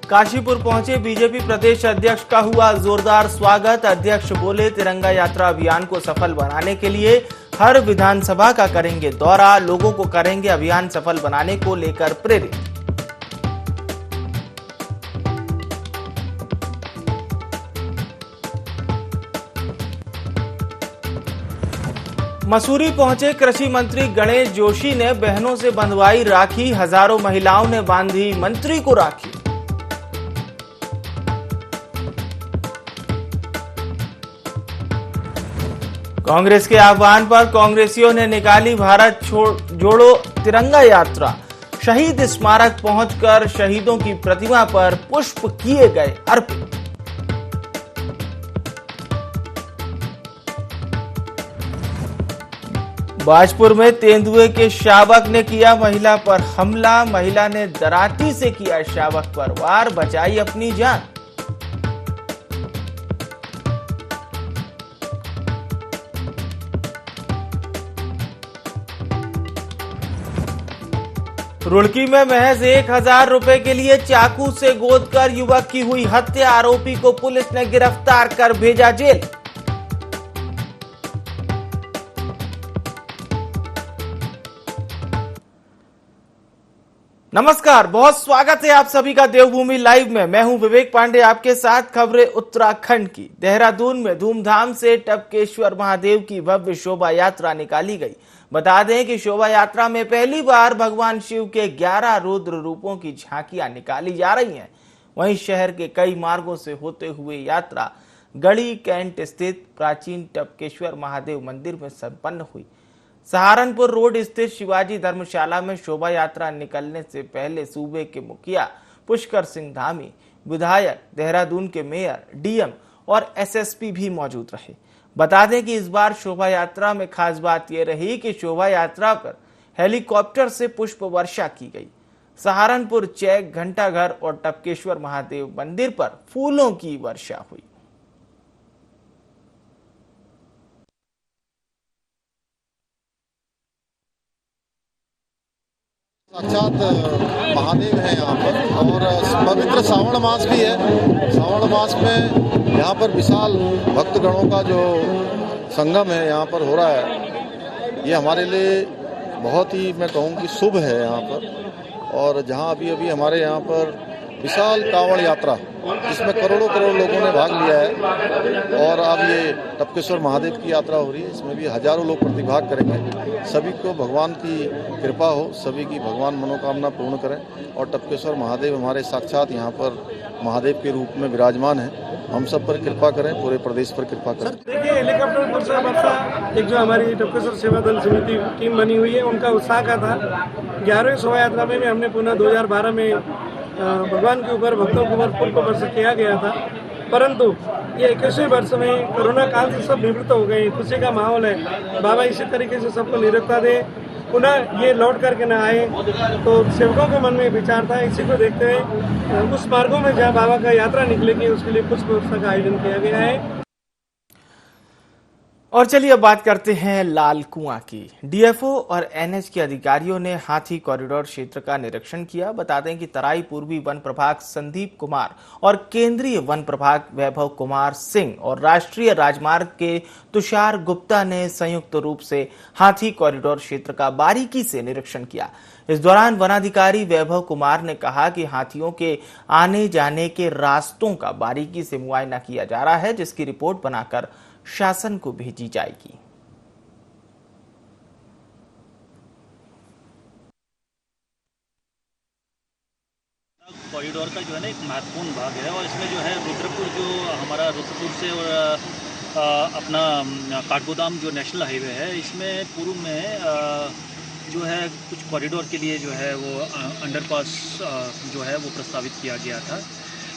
काशीपुर पहुंचे बीजेपी प्रदेश अध्यक्ष का हुआ जोरदार स्वागत। अध्यक्ष बोले, तिरंगा यात्रा अभियान को सफल बनाने के लिए हर विधानसभा का करेंगे दौरा, लोगों को करेंगे अभियान सफल बनाने को लेकर प्रेरित। मसूरी पहुंचे कृषि मंत्री गणेश जोशी ने बहनों से बंधवाई राखी, हजारों महिलाओं ने बांधी मंत्री को राखी। कांग्रेस के आह्वान पर कांग्रेसियों ने निकाली भारत जोड़ो तिरंगा यात्रा। शहीद स्मारक पहुंचकर शहीदों की प्रतिमा पर पुष्प किए गए अर्पित। बाजपुर में तेंदुए के शावक ने किया महिला पर हमला, महिला ने दराती से किया शावक पर वार, बचाई अपनी जान। रुड़की में महज 1000 रुपए के लिए चाकू से गोदकर युवक की हुई हत्या, आरोपी को पुलिस ने गिरफ्तार कर भेजा जेल। नमस्कार, बहुत स्वागत है आप सभी का देवभूमि लाइव में। मैं हूं विवेक पांडे, आपके साथ खबरें उत्तराखंड की। देहरादून में धूमधाम से टपकेश्वर महादेव की भव्य शोभा यात्रा निकाली गई। बता दें कि शोभा यात्रा में पहली बार भगवान शिव के 11 रुद्र रूपों की झांकियां निकाली जा रही हैं। वहीं शहर के कई मार्गों से होते हुए यात्रा गढ़ी कैंट स्थित प्राचीन टपकेश्वर महादेव मंदिर में संपन्न हुई। सहारनपुर रोड स्थित शिवाजी धर्मशाला में शोभा यात्रा निकलने से पहले सूबे के मुखिया पुष्कर सिंह धामी, विधायक, देहरादून के मेयर, डीएम और एसएसपी भी मौजूद रहे। बता दें कि इस बार शोभा यात्रा में खास बात यह रही कि शोभा यात्रा पर हेलीकॉप्टर से पुष्प वर्षा की गई। सहारनपुर चैक, घंटाघर और टपकेश्वर महादेव मंदिर पर फूलों की वर्षा हुई। साक्षात महादेव है यहाँ पर, और पवित्र श्रावण मास भी है। श्रावण मास में यहाँ पर विशाल भक्तगणों का जो संगम है यहाँ पर हो रहा है। ये हमारे लिए बहुत ही, मैं कहूँ कि शुभ है यहाँ पर। और जहाँ अभी हमारे यहाँ पर विशाल कांवड़ यात्रा, जिसमें करोड़ों लोगों ने भाग लिया है, और अब ये टपकेश्वर महादेव की यात्रा हो रही है, इसमें भी हजारों लोग प्रतिभाग करेंगे। सभी को भगवान की कृपा हो, सभी की भगवान मनोकामना पूर्ण करें। और टपकेश्वर महादेव हमारे साक्षात यहाँ पर महादेव के रूप में विराजमान है। हम सब पर कृपा करें, पूरे प्रदेश पर कृपा करें। देखिए, हेलीकॉप्टर वर्षा वर्षा एक जो हमारी टपकेश्वर सेवा दल समिति टीम बनी हुई है, उनका उत्साह का था। 11वीं शोभा यात्रा में भी हमने पुनः 2012 में भगवान के ऊपर, भक्तों के ऊपर पुष्प वर्षा किया गया था। परंतु ये 21वें वर्ष में कोरोना काल से सब निवृत्त हो गए, खुशी का माहौल है। बाबा इसी तरीके से सबको निरंतरता दे, पुनः ये लौट करके ना आए। तो सेवकों के मन में विचार था, इसी को देखते हुए उस मार्गों में जहाँ बाबा का यात्रा निकलेगी उसके लिए पुष्प वर्षा का आयोजन किया गया है। और चलिए अब बात करते हैं लाल कुआं की। डीएफओ और एनएच के अधिकारियों ने हाथी कॉरिडोर क्षेत्र का निरीक्षण किया। बता दें कि तराई पूर्वी वन प्रभाग संदीप कुमार और केंद्रीय वन प्रभाग वैभव कुमार सिंह और राष्ट्रीय राजमार्ग के तुषार गुप्ता ने संयुक्त रूप से हाथी कॉरिडोर क्षेत्र का बारीकी से निरीक्षण किया। इस दौरान वनाधिकारी वैभव कुमार ने कहा कि हाथियों के आने जाने के रास्तों का बारीकी से मुआयना किया जा रहा है, जिसकी रिपोर्ट बनाकर शासन को भेजी जाएगी। कॉरिडोर का जो है ना एक महत्वपूर्ण भाग है, और इसमें जो है रुद्रपुर, जो हमारा रुद्रपुर से और अपना काठगोदाम जो नेशनल हाईवे है, इसमें पूर्व में जो है कुछ कॉरिडोर के लिए जो है वो अंडरपास जो है वो प्रस्तावित किया गया था।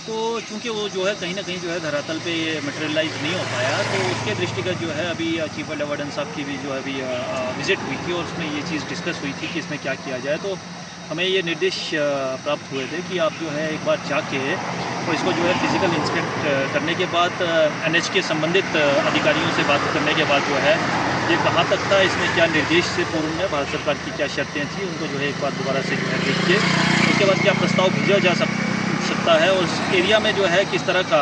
तो चूंकि वो जो है कहीं ना कहीं जो है धरातल पे ये मटेरियलाइज नहीं हो पाया, तो उसके दृष्टिगत जो है अभी चीफ वाइल्ड वार्डन साहब की भी जो है अभी विजिट हुई थी, और उसमें ये चीज़ डिस्कस हुई थी कि इसमें क्या किया जाए। तो हमें ये निर्देश प्राप्त हुए थे कि आप जो है एक बार जाके और इसको जो है फिजिकल इंस्पेक्ट करने के बाद एनएच के संबंधित अधिकारियों से बात करने के बाद जो है ये कहाँ तक था, इसमें क्या निर्देश से पूर्व में भारत सरकार की क्या शर्तें थी, उनको जो है एक बार दोबारा से जो है देख के उसके बाद क्या प्रस्ताव भेजा जा आवश्यकता है और उस एरिया में जो है किस तरह का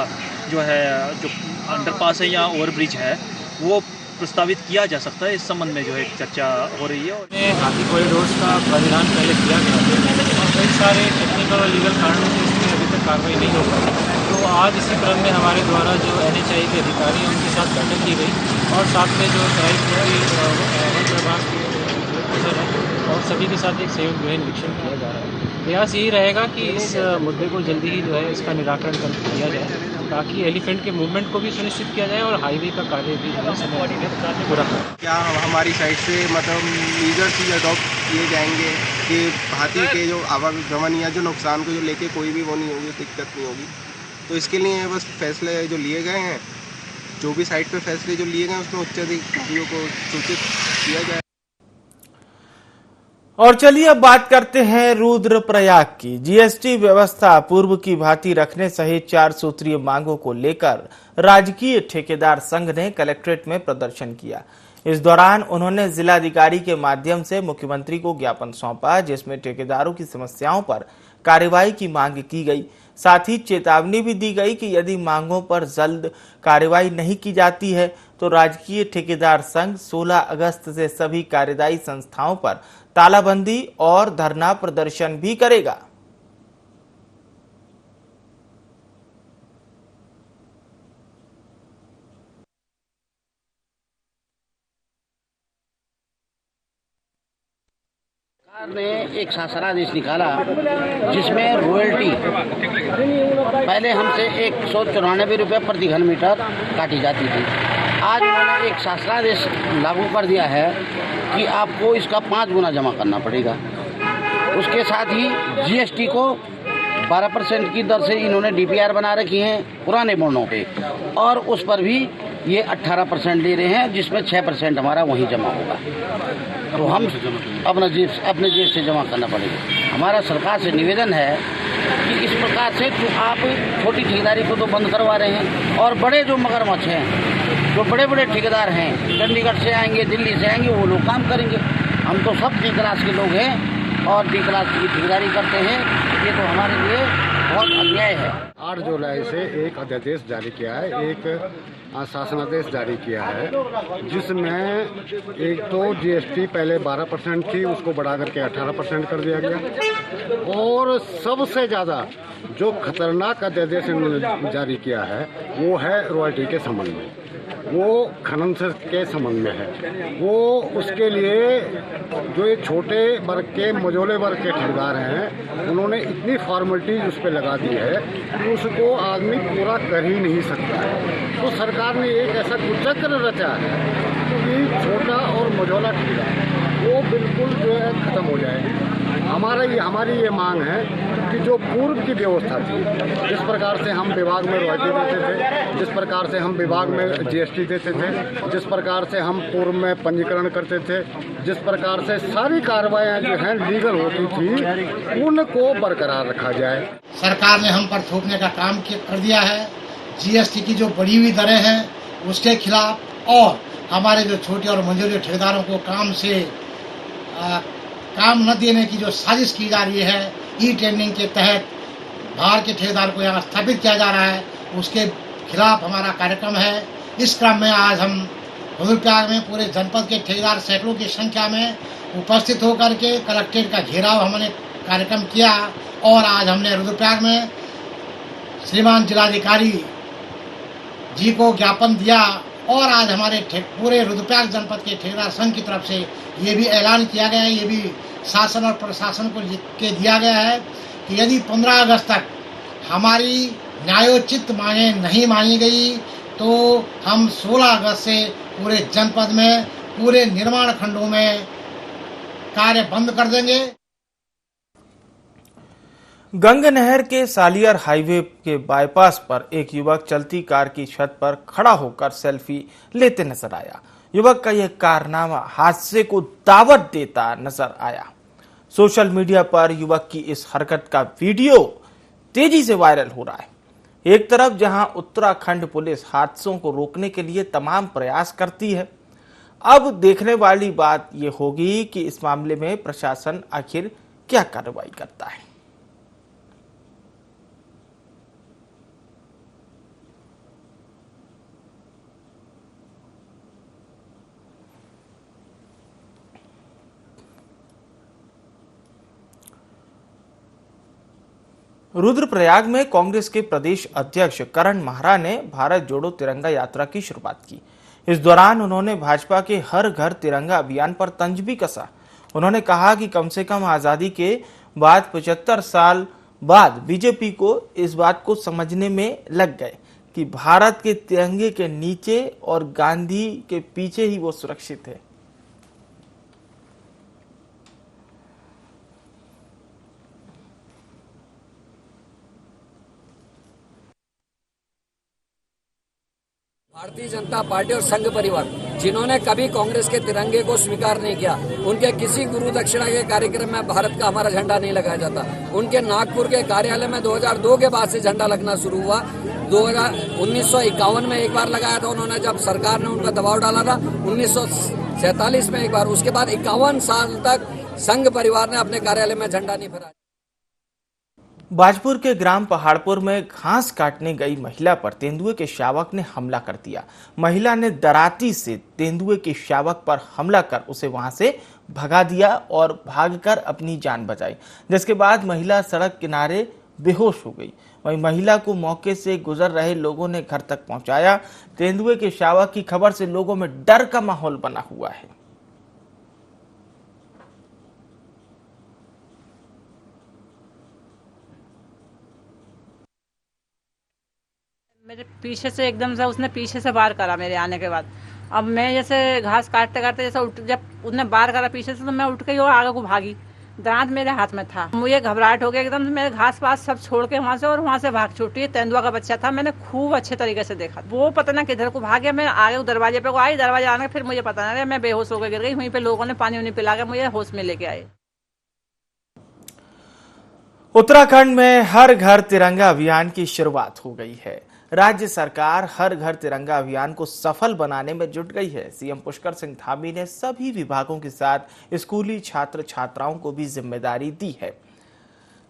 जो है जो अंडरपास है या ओवरब्रिज है वो प्रस्तावित किया जा सकता है। इस संबंध में जो है चर्चा हो रही है। और हाथी कॉरिडोर्स का प्रावधान पहले किया गया था और कई सारे टेक्निकल और लीगल कारणों से इसमें अभी तक कार्रवाई नहीं हो पाई। तो आज इसी क्रम में हमारे द्वारा जो NHAI के अधिकारी हैं उनके साथ बैठक की गई और साथ में जो वन विभाग के ऑफिसर हैं और सभी के साथ एक संयुक्त जो है निरीक्षण किया जा रहा है। प्रयास यही रहेगा कि इस मुद्दे को जल्दी ही जो है इसका निराकरण कर दिया जाए ताकि एलिफेंट के मूवमेंट को भी सुनिश्चित किया जाए और हाईवे का कार्य भी जो है समय पर पूरा हो। क्या हमारी साइड से मतलब लीगल चीज़ अडॉप्ट किए जाएंगे कि हाथी के जो आवागमन या जो नुकसान को जो लेके कोई भी वो नहीं होगी, दिक्कत नहीं होगी। तो इसके लिए बस फैसले जो लिए गए हैं, जो भी साइड पे फैसले जो लिए गए हैं उसमें उच्चाधिकारियों को सूचित किया जाए। और चलिए अब बात करते हैं रुद्रप्रयाग की। जीएसटी व्यवस्था पूर्व की भांति रखने सहित 4 सूत्रीय मांगों को लेकर राजकीय ठेकेदार संघ ने कलेक्ट्रेट में प्रदर्शन किया। इस दौरान उन्होंने जिलाधिकारी के माध्यम से मुख्यमंत्री को ज्ञापन सौंपा जिसमें ठेकेदारों की समस्याओं पर कार्रवाई की मांग की गई। साथ ही चेतावनी भी दी गई कि यदि मांगों पर जल्द कार्रवाई नहीं की जाती है तो राजकीय ठेकेदार संघ 16 अगस्त से सभी कार्यदायी संस्थाओं पर तालाबंदी और धरना प्रदर्शन भी करेगा। सरकार ने एक शासनादेश निकाला जिसमें रॉयल्टी पहले हमसे 194 रुपये प्रति घन मीटर काटी जाती थी। आज उन्होंने एक शासनादेश लागू कर दिया है कि आपको इसका 5 गुना जमा करना पड़ेगा। उसके साथ ही जीएसटी को 12% की दर से इन्होंने DPR बना रखी है पुराने बोर्डों पे और उस पर भी ये 18% ले रहे हैं जिसमें 6% हमारा वहीं जमा होगा। तो हम अपने जेब से जमा करना पड़ेगा। हमारा सरकार से निवेदन है कि इस प्रकार से जो आप छोटी ठेकेदारी को तो बंद करवा रहे हैं और बड़े जो मगरमच्छ हैं, जो बड़े बड़े ठेकेदार हैं, चंडीगढ़ से आएंगे, दिल्ली से आएंगे, वो लोग काम करेंगे। हम तो सब D क्लास के लोग हैं और D क्लास की ठेकेदारी करते हैं। ये तो हमारे लिए बहुत अन्याय है। 8 जुलाई से एक अध्यादेश जारी किया है, एक शासनादेश जारी किया है जिसमें एक तो जीएसटी पहले 12% थी उसको बढ़ा करके 18% कर दिया गया और सबसे ज़्यादा जो खतरनाक अध्यादेश इन्होंने जारी किया है वो है रॉयल्टी के संबंध में, वो खनन के संबंध में है। वो उसके लिए जो ये छोटे वर्ग के मझोले वर्ग के ठेकेदार हैं उन्होंने इतनी फॉर्मेलिटीज उस पर लगा दी है कि उसको आदमी पूरा कर ही नहीं सकता है। तो सरकार ने एक ऐसा कुचक्र रचा है कि छोटा और मझोला ठेकेदार वो बिल्कुल जो है ख़त्म हो जाए। हमारी ये मांग है कि जो पूर्व की व्यवस्था थी, जिस प्रकार से हम विभाग में रॉयल्टी देते थे, जिस प्रकार से हम विभाग में जीएसटी देते थे, जिस प्रकार से हम पूर्व में पंजीकरण करते थे, जिस प्रकार से सारी कार्रवाइयाँ जो हैं लीगल होती थी, उनको बरकरार रखा जाए। सरकार ने हम पर थोपने का काम कर दिया है। जीएसटी की जो बढ़ी हुई दरें हैं उसके खिलाफ और हमारे जो छोटे और मझोले ठेकेदारों को काम न देने की जो साजिश की जा रही है, ई-टेंडरिंग के तहत बाहर के ठेकेदार को यहाँ स्थापित किया जा रहा है, उसके खिलाफ हमारा कार्यक्रम है। इस क्रम में आज हम रुद्रप्रयाग में पूरे जनपद के ठेकेदार सैकड़ों की संख्या में उपस्थित होकर के कलेक्ट्रेट का घेराव हमने कार्यक्रम किया और आज हमने रुद्रप्रयाग में श्रीमान जिलाधिकारी जी को ज्ञापन दिया और आज हमारे पूरे रुद्रप्रयाग जनपद के ठेकेदार संघ की तरफ से ये भी ऐलान किया गया है, ये भी शासन और प्रशासन को लिख के दिया गया है कि यदि 15 अगस्त तक हमारी न्यायोचित मांगें नहीं मानी गई तो हम 16 अगस्त से पूरे जनपद में पूरे निर्माण खंडों में कार्य बंद कर देंगे। गंग नहर के सालियर हाईवे के बाईपास पर एक युवक चलती कार की छत पर खड़ा होकर सेल्फी लेते नजर आया। युवक का यह कारनामा हादसे को दावत देता नजर आया। सोशल मीडिया पर युवक की इस हरकत का वीडियो तेजी से वायरल हो रहा है। एक तरफ जहां उत्तराखंड पुलिस हादसों को रोकने के लिए तमाम प्रयास करती है, अब देखने वाली बात यह होगी कि इस मामले में प्रशासन आखिर क्या कार्रवाई करता है। रुद्रप्रयाग में कांग्रेस के प्रदेश अध्यक्ष करण माहरा ने भारत जोड़ो तिरंगा यात्रा की शुरुआत की। इस दौरान उन्होंने भाजपा के हर घर तिरंगा अभियान पर तंज भी कसा। उन्होंने कहा कि कम से कम आजादी के बाद 75 साल बाद बीजेपी को इस बात को समझने में लग गए कि भारत के तिरंगे के नीचे और गांधी के पीछे ही वो सुरक्षित है। भारतीय जनता पार्टी और संघ परिवार जिन्होंने कभी कांग्रेस के तिरंगे को स्वीकार नहीं किया, उनके किसी गुरु दक्षिणा के कार्यक्रम में भारत का हमारा झंडा नहीं लगाया जाता। उनके नागपुर के कार्यालय में 2002 के बाद से झंडा लगना शुरू हुआ। 1951 में एक बार लगाया था उन्होंने, जब सरकार ने उन पर दबाव डाला था। 1947 में एक बार, उसके बाद 51 साल तक संघ परिवार ने अपने कार्यालय में झंडा नहीं फहराया। बाजपुर के ग्राम पहाड़पुर में घास काटने गई महिला पर तेंदुए के शावक ने हमला कर दिया। महिला ने दराती से तेंदुए के शावक पर हमला कर उसे वहां से भगा दिया और भागकर अपनी जान बचाई, जिसके बाद महिला सड़क किनारे बेहोश हो गई। वहीं महिला को मौके से गुजर रहे लोगों ने घर तक पहुंचाया। तेंदुए के शावक की खबर से लोगों में डर का माहौल बना हुआ है। मेरे पीछे से एकदम से उसने पीछे से वार करा मेरे आने के बाद। अब मैं जैसे घास काटते काटते जैसे जब उसने वार करा पीछे से, तो मैं उठ गई और आगे को भागी। दांत मेरे हाथ में था, मुझे घबराहट हो गया एकदम से। मेरे घास पास सब छोड़ के वहां से भाग छूटी। तेंदुआ का बच्चा था, मैंने खूब अच्छे तरीके से देखा। वो पता ना किधर को भाग गया। मैं आगे दरवाजे पे को आई, दरवाजे आने फिर मुझे पता ना, मैं बेहोश होकर गिर गई। वहीं पे लोगों ने पानी उनी पिला के मुझे होश में लेके आए। उत्तराखंड में हर घर तिरंगा अभियान की शुरुआत हो गई है। राज्य सरकार हर घर तिरंगा अभियान को सफल बनाने में जुट गई है। सीएम पुष्कर सिंह धामी ने सभी विभागों के साथ स्कूली छात्र छात्राओं को भी जिम्मेदारी दी है।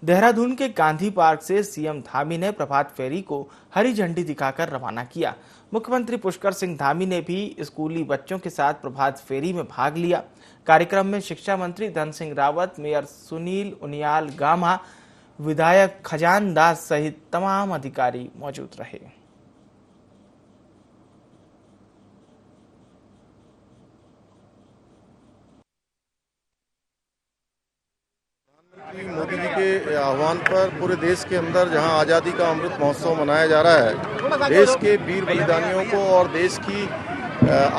देहरादून के गांधी पार्क से सीएम धामी ने प्रभात फेरी को हरी झंडी दिखाकर रवाना किया। मुख्यमंत्री पुष्कर सिंह धामी ने भी स्कूली बच्चों के साथ प्रभात फेरी में भाग लिया। कार्यक्रम में शिक्षा मंत्री धन सिंह रावत, मेयर सुनील उनियाल गामा, विधायक खजान दास सहित तमाम अधिकारी मौजूद रहे। प्रधानमंत्री मोदी जी के आह्वान पर पूरे देश के अंदर जहां आज़ादी का अमृत महोत्सव मनाया जा रहा है, देश के वीर बलिदानियों को और देश की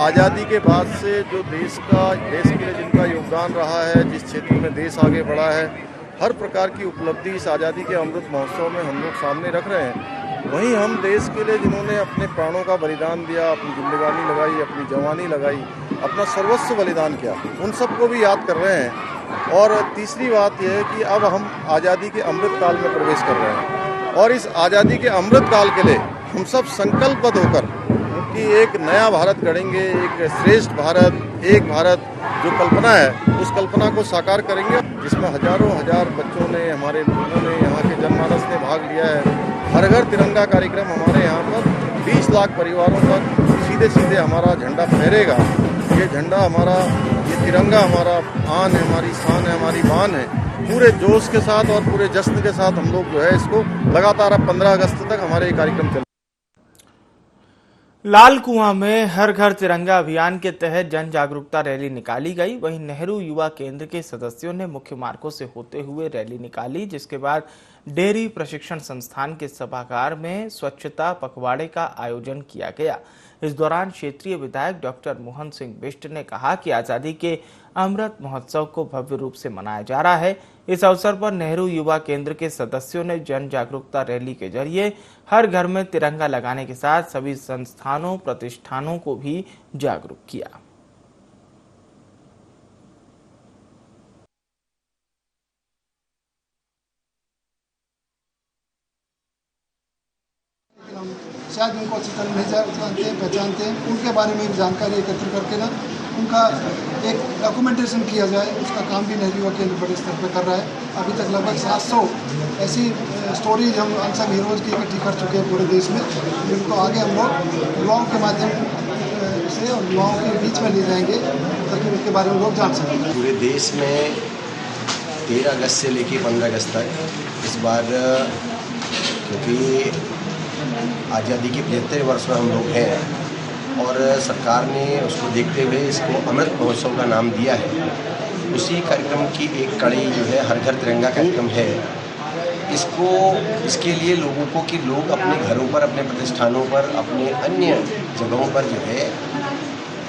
आज़ादी के बाद से जो देश के लिए जिनका योगदान रहा है, जिस क्षेत्र में देश आगे बढ़ा है, हर प्रकार की उपलब्धि इस आज़ादी के अमृत महोत्सव में हम लोग सामने रख रहे हैं। वहीं हम देश के लिए जिन्होंने अपने प्राणों का बलिदान दिया, अपनी जिंदगानी लगाई, अपनी जवानी लगाई, अपना सर्वस्व बलिदान किया, उन सबको भी याद कर रहे हैं। और तीसरी बात यह है कि अब हम आज़ादी के अमृत काल में प्रवेश कर रहे हैं और इस आज़ादी के अमृत काल के लिए हम सब संकल्पबद्ध होकर कि एक नया भारत गढ़ेंगे, एक श्रेष्ठ भारत, एक भारत जो कल्पना है उस कल्पना को साकार करेंगे, जिसमें हजारों हजार बच्चों ने, हमारे लोगों ने, यहाँ के जनमानस ने भाग लिया है। हर घर तिरंगा कार्यक्रम हमारे यहाँ पर 20 लाख परिवारों तक सीधे सीधे हमारा झंडा फहरेगा। ये झंडा हमारा, ये तिरंगा हमारा आन है, हमारी शान है, हमारी बान है। पूरे जोश के साथ और पूरे जश्न के साथ हम लोग जो है इसको लगातार अब 15 अगस्त तक हमारे ये कार्यक्रम चल। लाल कुआं में हर घर तिरंगा अभियान के तहत जन जागरूकता रैली निकाली गई। वहीं नेहरू युवा केंद्र के सदस्यों ने मुख्य मार्गों से होते हुए रैली निकाली, जिसके बाद डेयरी प्रशिक्षण संस्थान के सभागार में स्वच्छता पखवाड़े का आयोजन किया गया। इस दौरान क्षेत्रीय विधायक डॉक्टर मोहन सिंह बिष्ट ने कहा कि आजादी के अमृत महोत्सव को भव्य रूप से मनाया जा रहा है। इस अवसर पर नेहरू युवा केंद्र के सदस्यों ने जन जागरूकता रैली के जरिए हर घर में तिरंगा लगाने के साथ सभी संस्थानों प्रतिष्ठानों को भी जागरूक किया। शायद उनको अच्छी तरह नहीं जानते हैं, पहचानते हैं, उनके बारे में भी जानकारी एकत्र करके ना उनका एक डॉक्यूमेंटेशन किया जाए। उसका काम भी नेहरू युवा केंद्र बड़े स्तर पर कर रहा है। अभी तक लगभग 700 ऐसी स्टोरीज हम अनसंग हीरोज़ की इकट्ठी कर चुके हैं पूरे देश में, जिनको आगे हम लोग युवाओं के माध्यम से और युवाओं के बीच में ले जाएंगे ताकि उनके बारे में लोग जान सकें। पूरे देश में 13 अगस्त से लेकर 15 अगस्त तक इस बार क्योंकि आज़ादी के 75 वर्ष में हम लोग हैं और सरकार ने उसको देखते हुए इसको अमृत महोत्सव का नाम दिया है। उसी कार्यक्रम की एक कड़ी जो है हर घर तिरंगा कार्यक्रम है। इसके लिए लोगों को कि लोग अपने घरों पर, अपने प्रतिष्ठानों पर, अपने अन्य जगहों पर जो है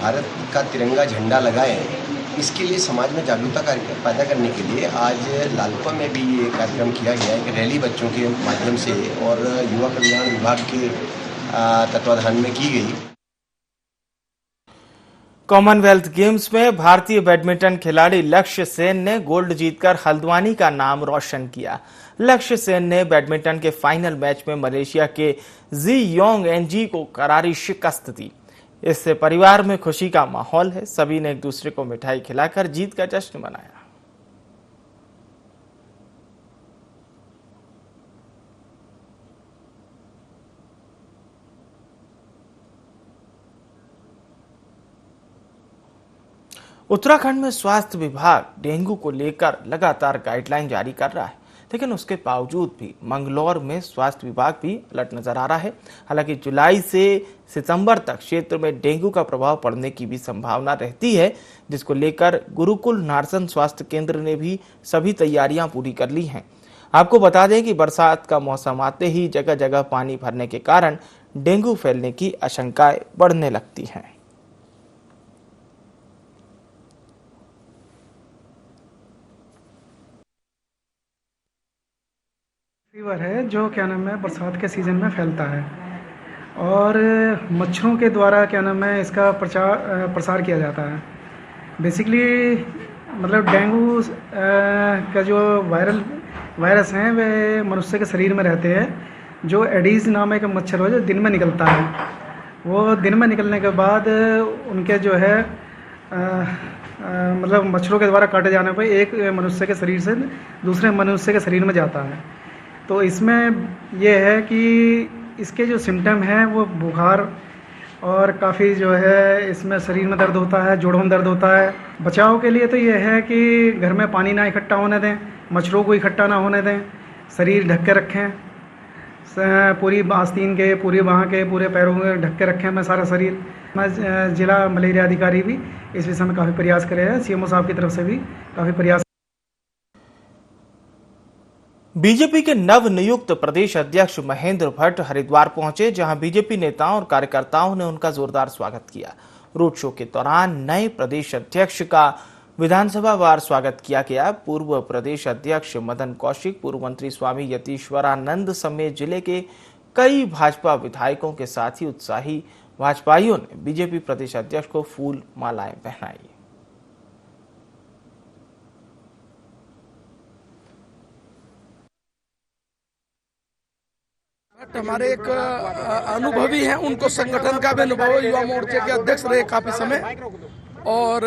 भारत का तिरंगा झंडा लगाएं। इसके लिए समाज में जागरूकता पैदा करने के लिए आज लालपुआ में भी ये कार्यक्रम किया गया है कि रैली बच्चों के माध्यम से और युवा कल्याण विभाग के तत्वाधान में की गई। कॉमनवेल्थ गेम्स में भारतीय बैडमिंटन खिलाड़ी लक्ष्य सेन ने गोल्ड जीतकर हल्द्वानी का नाम रोशन किया। लक्ष्य सेन ने बैडमिंटन के फाइनल मैच में मलेशिया के जी योंग एनजी को करारी शिकस्त दी। इससे परिवार में खुशी का माहौल है। सभी ने एक दूसरे को मिठाई खिलाकर जीत का जश्न मनाया। उत्तराखंड में स्वास्थ्य विभाग डेंगू को लेकर लगातार गाइडलाइन जारी कर रहा है, लेकिन उसके बावजूद भी मंगलौर में स्वास्थ्य विभाग भी अलर्ट नजर आ रहा है। हालांकि जुलाई से सितंबर तक क्षेत्र में डेंगू का प्रभाव पड़ने की भी संभावना रहती है, जिसको लेकर गुरुकुल नारसन स्वास्थ्य केंद्र ने भी सभी तैयारियां पूरी कर ली हैं। आपको बता दें कि बरसात का मौसम आते ही जगह जगह पानी भरने के कारण डेंगू फैलने की आशंकाएं बढ़ने लगती हैं। फीवर है जो क्या नाम है बरसात के सीज़न में फैलता है और मच्छरों के द्वारा क्या नाम है इसका प्रसार किया जाता है। बेसिकली मतलब डेंगू का जो वायरस हैं वे मनुष्य के शरीर में रहते हैं। जो एडीज नाम एक मच्छर हो जो दिन में निकलता है, वो दिन में निकलने के बाद उनके जो है मतलब मच्छरों के द्वारा काटे जाने पर एक मनुष्य के शरीर से दूसरे मनुष्य के शरीर में जाता है। तो इसमें यह है कि इसके जो सिम्टम हैं वो बुखार और काफ़ी जो है इसमें शरीर में दर्द होता है, जोड़ों में दर्द होता है। बचाव के लिए तो यह है कि घर में पानी ना इकट्ठा होने दें, मच्छरों को इकट्ठा ना होने दें, शरीर ढक के रखें, पूरी आस्तीन के, पूरी बाह के, पूरे पैरों में ढक के रखें मैं सारा शरीर। मैं जिला मलेरिया अधिकारी भी इस विषय में काफ़ी प्रयास करे हैं, सीएमओ साहब की तरफ से भी काफ़ी प्रयास। बीजेपी के नव नियुक्त प्रदेश अध्यक्ष महेंद्र भट्ट हरिद्वार पहुंचे, जहां बीजेपी नेताओं और कार्यकर्ताओं ने उनका जोरदार स्वागत किया। रोड शो के दौरान नए प्रदेश अध्यक्ष का विधानसभा वार स्वागत किया गया। पूर्व प्रदेश अध्यक्ष मदन कौशिक, पूर्व मंत्री स्वामी यतीश्वरानंद समेत जिले के कई भाजपा विधायकों के साथ ही उत्साही भाजपाइयों ने बीजेपी प्रदेश अध्यक्ष को फूल मालाएं पहनाई। हमारे एक अनुभवी हैं, उनको संगठन का भी अनुभव, युवा मोर्चे के अध्यक्ष रहे काफी समय और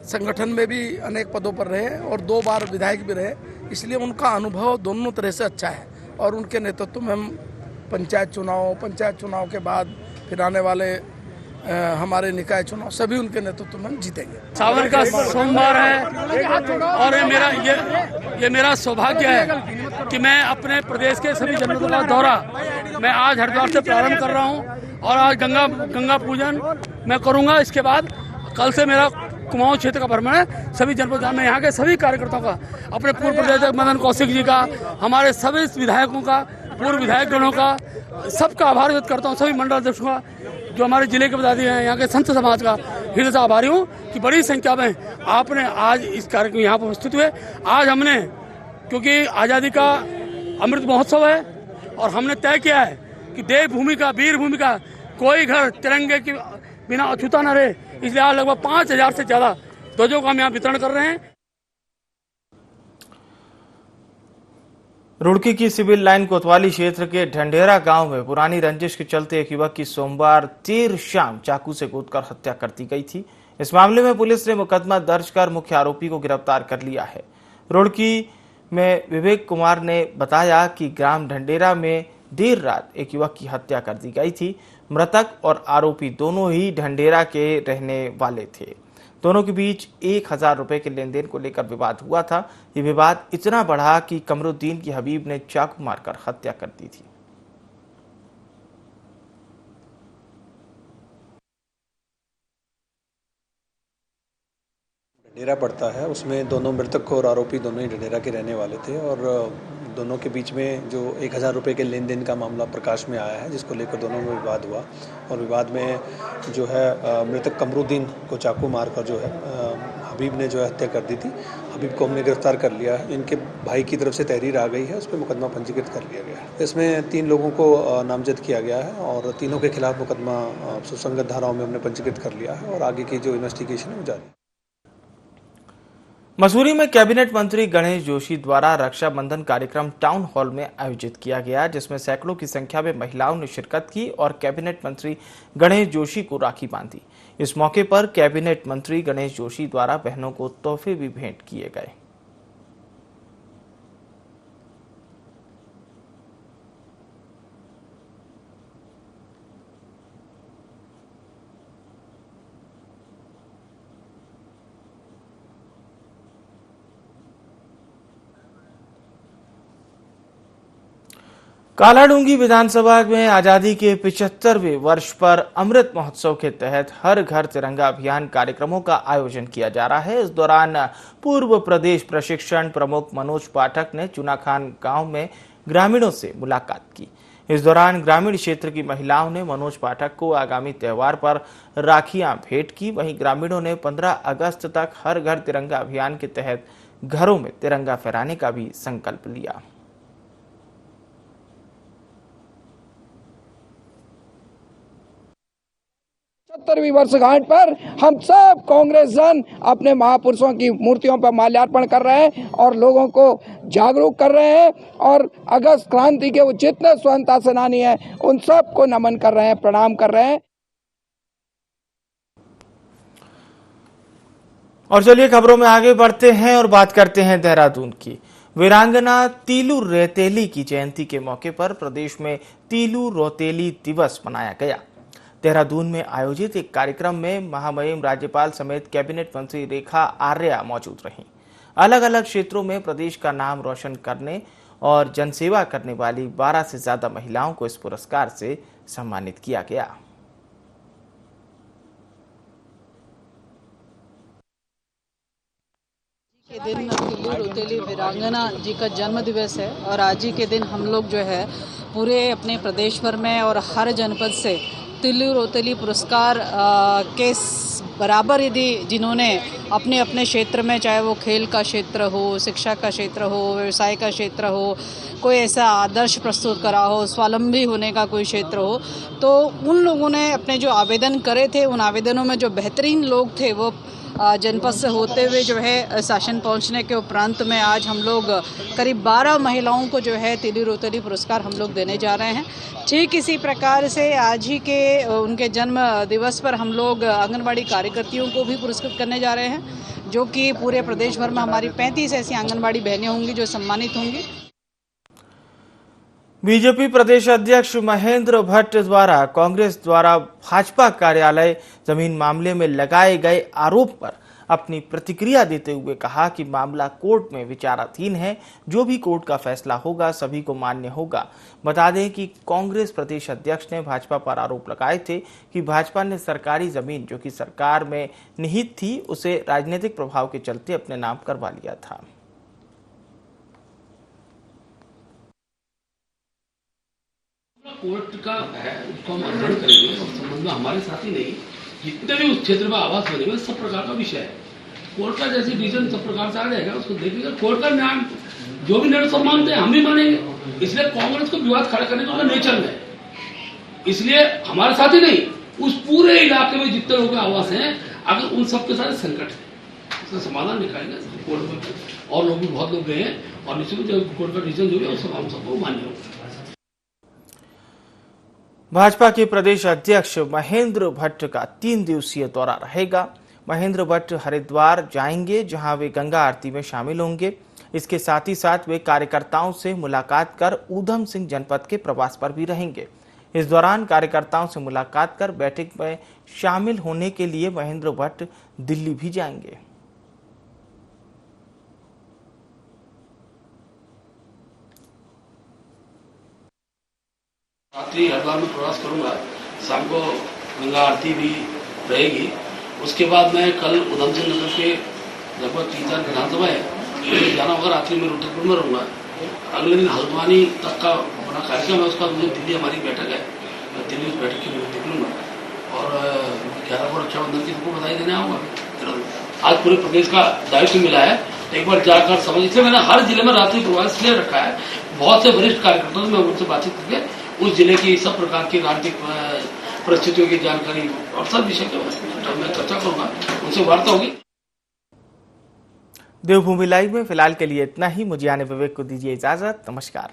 संगठन में भी अनेक पदों पर रहे और 2 बार विधायक भी रहे, इसलिए उनका अनुभव दोनों तरह से अच्छा है और उनके नेतृत्व में हम पंचायत चुनाव के बाद फिर आने वाले हमारे निकाय चुनाव सभी उनके नेतृत्व में जीतेंगे। सावन का सोमवार है और ये मेरा सौभाग्य है कि मैं अपने प्रदेश के सभी जनपदों का दौरा मैं आज हरिद्वार से प्रारंभ कर रहा हूं और आज गंगा पूजन मैं करूंगा। इसके बाद कल से मेरा कुमाऊं क्षेत्र का भ्रमण है, सभी जनपदों में यहाँ के सभी कार्यकर्ताओं का, अपने पूर्व प्रदेश मदन कौशिक जी का, हमारे सभी विधायकों का, पूर्व विधायक जनों का, सबका आभार व्यक्त करता हूँ। सभी मंडल अध्यक्षों का, जो हमारे जिले के पदाधिकारी हैं, यहाँ के संत समाज का हृदय से आभारी हूँ कि बड़ी संख्या में आपने आज इस कार्यक्रम यहाँ पर उपस्थित हुए। आज हमने, क्योंकि आज़ादी का अमृत महोत्सव है और हमने तय किया है कि देवभूमि का, वीर भूमि का कोई घर तिरंगे के बिना अछूता न रहे, इसलिए आज लगभग 5000 से ज्यादा ध्वजों का हम यहाँ वितरण कर रहे हैं। रुड़की की सिविल लाइन कोतवाली क्षेत्र के ढंढेरा गांव में पुरानी रंजिश के चलते एक युवक की सोमवार देर शाम चाकू से कूदकर हत्या कर दी गई थी। इस मामले में पुलिस ने मुकदमा दर्ज कर मुख्य आरोपी को गिरफ्तार कर लिया है। रुड़की में विवेक कुमार ने बताया कि ग्राम ढंढेरा में देर रात एक युवक की हत्या कर दी गई थी। मृतक और आरोपी दोनों ही ढंढेरा के रहने वाले थे। दोनों के बीच 1000 रुपए के लेन देन को लेकर विवाद हुआ था। ये विवाद इतना बढ़ा कि कमरुद्दीन की हबीब ने चाकू मारकर हत्या कर दी थी। ढडेरा पड़ता है, उसमें दोनों मृतक और आरोपी दोनों ही ढडेरा के रहने वाले थे और दोनों के बीच में जो 1000 रुपये के लेन देन का मामला प्रकाश में आया है, जिसको लेकर दोनों में विवाद हुआ और विवाद में जो है मृतक कमरुद्दीन को चाकू मारकर जो है हबीब ने जो है हत्या कर दी थी। हबीब को हमने गिरफ्तार कर लिया है। इनके भाई की तरफ से तहरीर आ गई है, उस पर मुकदमा पंजीकृत कर लिया गया है। इसमें 3 लोगों को नामजद किया गया है और तीनों के खिलाफ मुकदमा सुसंगत धाराओं में हमने पंजीकृत कर लिया है और आगे की जो इन्वेस्टिगेशन है वो जारी है। मसूरी में कैबिनेट मंत्री गणेश जोशी द्वारा रक्षाबंधन कार्यक्रम टाउन हॉल में आयोजित किया गया, जिसमें सैकड़ों की संख्या में महिलाओं ने शिरकत की और कैबिनेट मंत्री गणेश जोशी को राखी बांधी। इस मौके पर कैबिनेट मंत्री गणेश जोशी द्वारा बहनों को तोहफे भी भेंट किए गए। कालाडूंगी विधानसभा में आजादी के 75वें वर्ष पर अमृत महोत्सव के तहत हर घर तिरंगा अभियान कार्यक्रमों का आयोजन किया जा रहा है। इस दौरान पूर्व प्रदेश प्रशिक्षण प्रमुख मनोज पाठक ने चुनाखान गांव में ग्रामीणों से मुलाकात की। इस दौरान ग्रामीण क्षेत्र की महिलाओं ने मनोज पाठक को आगामी त्योहार पर राखियां भेंट की। वहीं ग्रामीणों ने 15 अगस्त तक हर घर तिरंगा अभियान के तहत घरों में तिरंगा फहराने का भी संकल्प लिया। 75वीं वर्षगांठ पर हम सब कांग्रेस जन अपने महापुरुषों की मूर्तियों पर माल्यार्पण कर रहे हैं और लोगों को जागरूक कर रहे हैं और अगस्त क्रांति के वो जितने स्वतंत्रता सेनानी हैं उन सब को नमन कर रहे हैं, प्रणाम कर रहे हैं। और चलिए खबरों में आगे बढ़ते हैं और बात करते हैं देहरादून की। वीरांगना तीलू रौतेली की जयंती के मौके पर प्रदेश में तीलू रौतेली दिवस मनाया गया। देहरादून में आयोजित एक कार्यक्रम में महामहिम राज्यपाल समेत कैबिनेट मंत्री रेखा आर्या मौजूद रहीं। अलग अलग क्षेत्रों में प्रदेश का नाम रोशन करने और जनसेवा करने वाली 12 से ज्यादा महिलाओं को इस पुरस्कार से सम्मानित किया गया। के दिन तीलू रौतेली वीरांगना जी का जन्म दिवस है और आज ही के दिन हम लोग जो है पूरे अपने प्रदेश भर में और हर जनपद से तीलू रौतेली पुरस्कार के बराबर यदि जिन्होंने अपने अपने क्षेत्र में, चाहे वो खेल का क्षेत्र हो, शिक्षा का क्षेत्र हो, व्यवसाय का क्षेत्र हो, कोई ऐसा आदर्श प्रस्तुत करा हो, स्वावलंबी होने का कोई क्षेत्र हो, तो उन लोगों ने अपने जो आवेदन करे थे उन आवेदनों में जो बेहतरीन लोग थे वो जनपद से होते हुए जो है शासन पहुंचने के उपरांत में आज हम लोग करीब 12 महिलाओं को जो है तीलू रौतेली पुरस्कार हम लोग देने जा रहे हैं। ठीक इसी प्रकार से आज ही के उनके जन्म दिवस पर हम लोग आंगनबाड़ी कार्यकर्तियों को भी पुरस्कृत करने जा रहे हैं, जो कि पूरे प्रदेश भर में हमारी 35 ऐसी आंगनबाड़ी बहनें होंगी जो सम्मानित होंगी। बीजेपी प्रदेश अध्यक्ष महेंद्र भट्ट द्वारा कांग्रेस द्वारा भाजपा कार्यालय जमीन मामले में लगाए गए आरोप पर अपनी प्रतिक्रिया देते हुए कहा कि मामला कोर्ट में विचाराधीन है। जो भी कोर्ट का फैसला होगा सभी को मान्य होगा। बता दें कि कांग्रेस प्रदेश अध्यक्ष ने भाजपा पर आरोप लगाए थे कि भाजपा ने सरकारी जमीन जो कि सरकार में निहित थी उसे राजनीतिक प्रभाव के चलते अपने नाम करवा लिया था। कोर्ट का है उसको हम अध्ययन करेंगे और संबंध में हमारे साथ ही नहीं जितने भी उस क्षेत्र में आवास बनेंगे सब प्रकार का विषय है। कोर्ट का जैसे डिसीजन सब प्रकार से आ जाएगा उसको देखेंगे। कोर्ट का न्याय जो भी निर्णय सब मानते हैं हम भी मानेंगे। इसलिए कांग्रेस को विवाद खड़ा करने का नेचर में, इसलिए हमारे साथ ही नहीं उस पूरे इलाके में जितने लोग आवास हैं अगर उन सबके साथ संकट है उसका समाधान निकालेंगे कोर्ट में। और लोग भी बहुत लोग गए हैं और निश्चित जो कोर्ट का डिसीजन जो है वो हम सबको मान्य होगा। भाजपा के प्रदेश अध्यक्ष महेंद्र भट्ट का 3 दिवसीय दौरा रहेगा। महेंद्र भट्ट हरिद्वार जाएंगे जहां वे गंगा आरती में शामिल होंगे। इसके साथ ही साथ वे कार्यकर्ताओं से मुलाकात कर ऊधम सिंह जनपद के प्रवास पर भी रहेंगे। इस दौरान कार्यकर्ताओं से मुलाकात कर बैठक में शामिल होने के लिए महेंद्र भट्ट दिल्ली भी जाएंगे। रात्रि हरिद्वार में प्रवास करूंगा, शाम को गंगा आरती भी रहेगी। उसके बाद मैं कल उधम सिंह नगर के लगभग 3-4 विधानसभा है, मुझे जाना होगा। रात्रि में रुद्रपुर में रहूँगा। अगले दिन हल्द्वानी तक का बड़ा कार्यक्रम है, उसका मुझे दिल्ली हमारी बैठक है, मैं दिल्ली उस बैठक के लिए निकलूँगा और 11 को रक्षाबंधन की सबको बधाई देने आऊँगा। आज पूरे प्रदेश का दायित्व मिला है, एक बार जाकर समझ, इसलिए मैंने हर जिले में रात्रि प्रवास इसलिए रखा है। बहुत से वरिष्ठ कार्यकर्ताओं से मैं उनसे बातचीत करके उस जिले की सब प्रकार की राजनीतिक परिस्थितियों की जानकारी और सब विषय के मैं चर्चा करूँगा, उनसे वार्ता होगी। देवभूमि लाइव में फिलहाल के लिए इतना ही। मुझे आने विवेक को दीजिए इजाजत। नमस्कार।